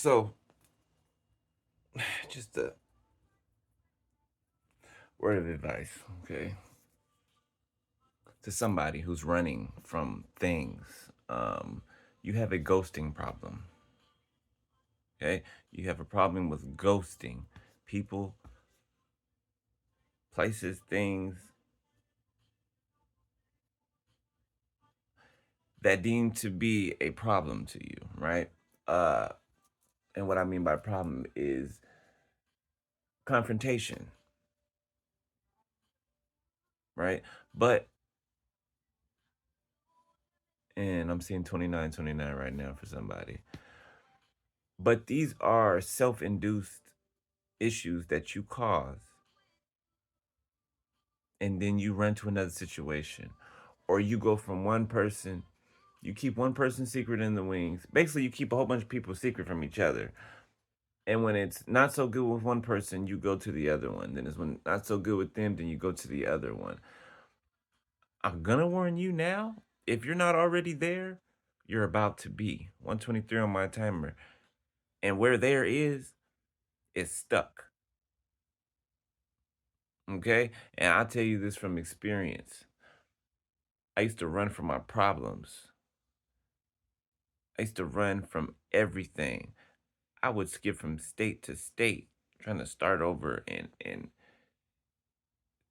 So, just a word of advice, okay, to somebody who's running from things. You have a ghosting problem, okay? You have a problem with ghosting people, places, things that deem to be a problem to you, right? Uh, and what I mean by problem is confrontation, right? But, and I'm seeing 2929 right now for somebody. But these are self induced issues that you cause, and then you run to another situation, or you go from one person, you keep one person's secret in the wings. Basically, you keep a whole bunch of people secret from each other. And when it's not so good with one person, you go to the other one. Then it's when not so good with them, then you go to the other one. I'm gonna warn you now, if you're not already there, you're about to be. 123 on my timer. And where there is stuck. Okay? And I'll tell you this from experience. I used to run from my problems. I used to run from everything. I would skip from state to state, trying to start over and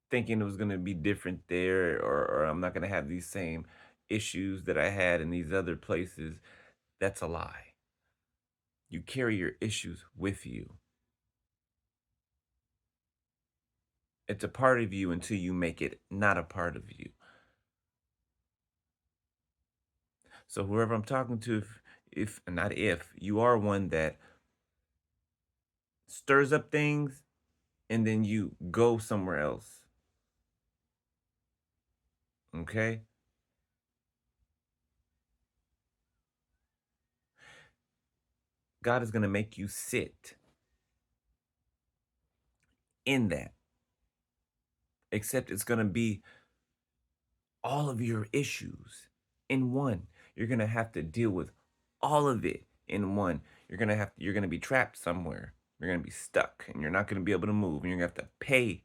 thinking it was gonna be different there, or I'm not gonna have these same issues that I had in these other places. That's a lie. You carry your issues with you. It's a part of you until you make it not a part of you. So whoever I'm talking to, if not if, you are one that stirs up things and then you go somewhere else. Okay? God is gonna make you sit in that. Except it's gonna be all of your issues in one. You're gonna have to deal with all of it in one. You're gonna be trapped somewhere. You're gonna be stuck and you're not gonna be able to move. And you're gonna have to pay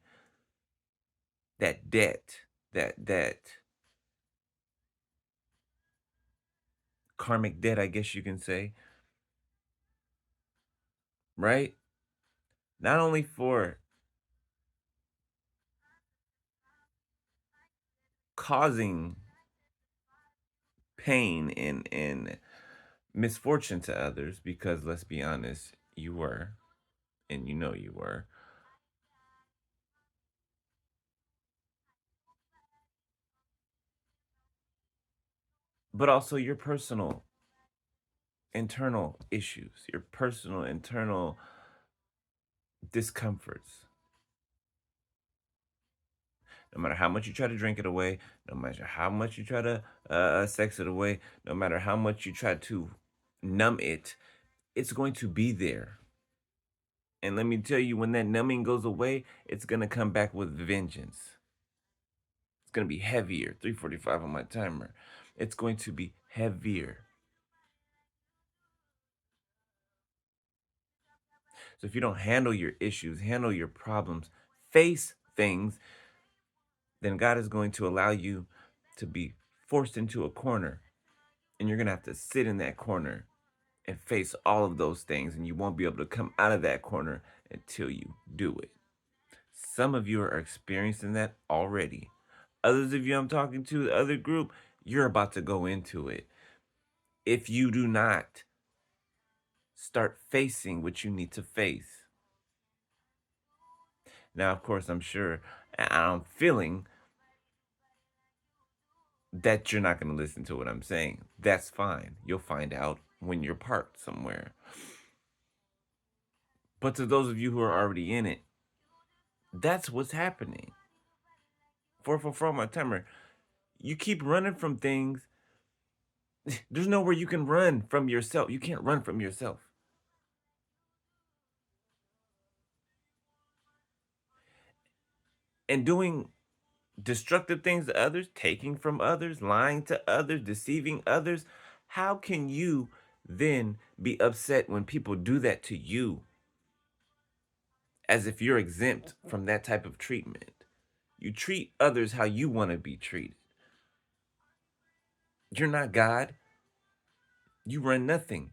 that debt, that karmic debt, I guess you can say, right? Not only for causing pain and misfortune to others, because let's be honest, you were, and you know you were, but also your personal internal issues, your personal internal discomforts. No matter how much you try to drink it away, no matter how much you try to sex it away, no matter how much you try to numb it, it's going to be there. And let me tell you, when that numbing goes away, it's going to come back with vengeance. It's going to be heavier. 345 on my timer. It's going to be heavier. So if you don't handle your issues, handle your problems, face things, then God is going to allow you to be forced into a corner. And you're going to have to sit in that corner and face all of those things. And you won't be able to come out of that corner until you do it. Some of you are experiencing that already. Others of you I'm talking to, the other group, you're about to go into it. If you do not start facing what you need to face. Now, of course, I'm sure, and I'm feeling that you're not going to listen to what I'm saying. That's fine. You'll find out when you're parked somewhere. But to those of you who are already in it, that's what's happening. 444 my timer. You keep running from things. There's nowhere you can run from yourself. You can't run from yourself. And doing destructive things to others, taking from others, lying to others, deceiving others, how can you then be upset when people do that to you as if you're exempt from that type of treatment. You treat others how you want to be treated. You're not God. You run nothing.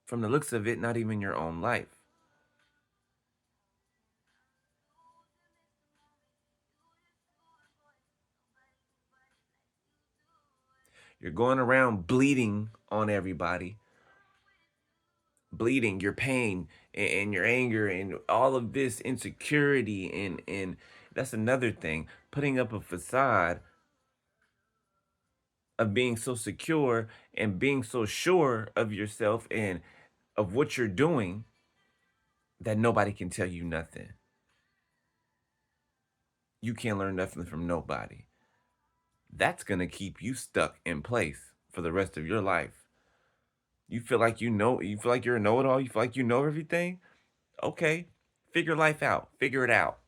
From the looks of it, not even your own life. You're going around bleeding on everybody, bleeding your pain and your anger and all of this insecurity and that's another thing. Putting up a facade of being so secure and being so sure of yourself and of what you're doing that nobody can tell you nothing. You can't learn nothing from nobody. That's going to keep you stuck in place for the rest of your life. You feel like you feel like you're a know-it-all, you feel like you know everything? Okay, figure life out. Figure it out.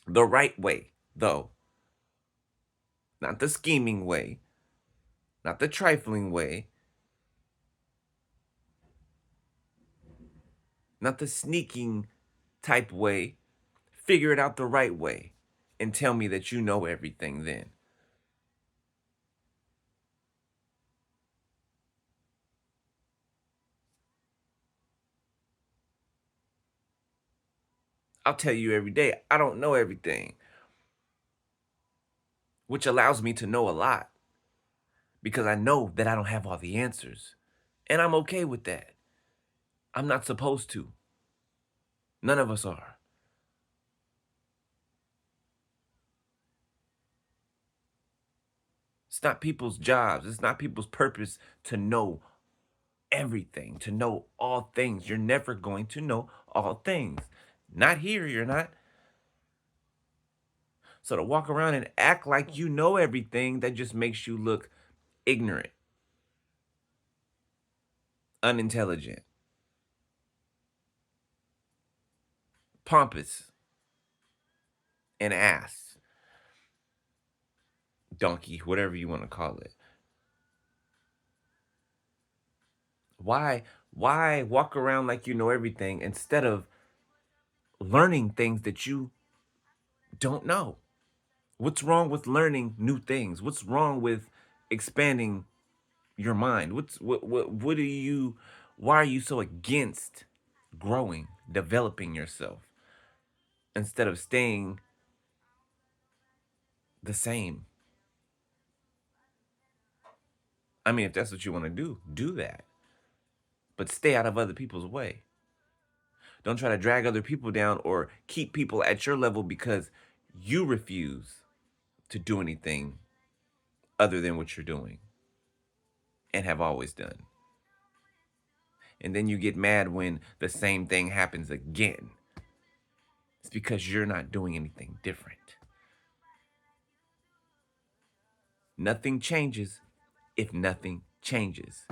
The right way, though. Not the scheming way, not the trifling way, not the sneaking type way. Figure it out the right way and tell me that you know everything then. I'll tell you every day, I don't know everything, which allows me to know a lot because I know that I don't have all the answers. And I'm okay with that. I'm not supposed to. None of us are. It's not people's jobs. It's not people's purpose to know everything, to know all things. You're never going to know all things. Not here, you're not. So to walk around and act like you know everything, that just makes you look ignorant, unintelligent, pompous, an ass, donkey, whatever you want to call it. Why why walk around like you know everything instead of learning things that you don't know? What's wrong with learning new things? What's wrong with expanding your mind? What do you why are you so against growing, developing yourself instead of staying the same? I mean, if that's what you want to do that. But stay out of other people's way. Don't try to drag other people down or keep people at your level because you refuse to do anything other than what you're doing and have always done. And then you get mad when the same thing happens again. It's because you're not doing anything different. Nothing changes if nothing changes.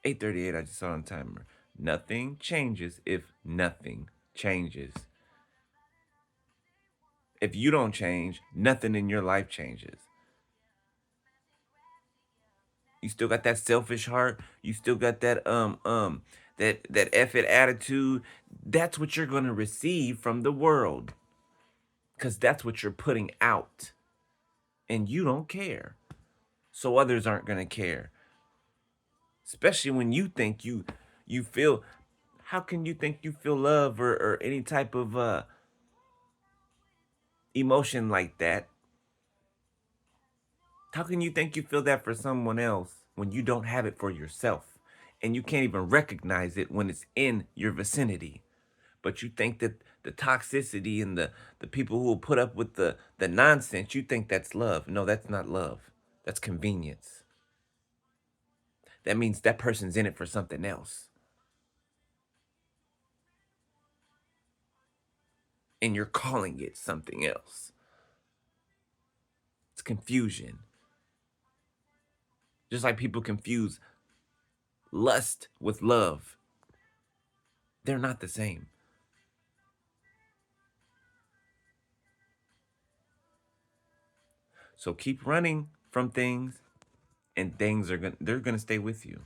8:38, I just saw on the timer. Nothing changes if nothing changes. If you don't change, nothing in your life changes. You still got that selfish heart. You still got that F it attitude. That's what you're gonna receive from the world. Cause that's what you're putting out. And you don't care. So others aren't gonna care. Especially when you think you feel how can you think you feel love or any type of emotion like that? How can you think you feel that for someone else when you don't have it for yourself? And you can't even recognize it when it's in your vicinity. But you think that the toxicity and the people who will put up with the nonsense, you think that's love. No, that's not love. That's convenience. That means that person's in it for something else. And you're calling it something else. It's confusion. Just like people confuse lust with love. They're not the same. So keep running from things, and things are going they're going to stay with you.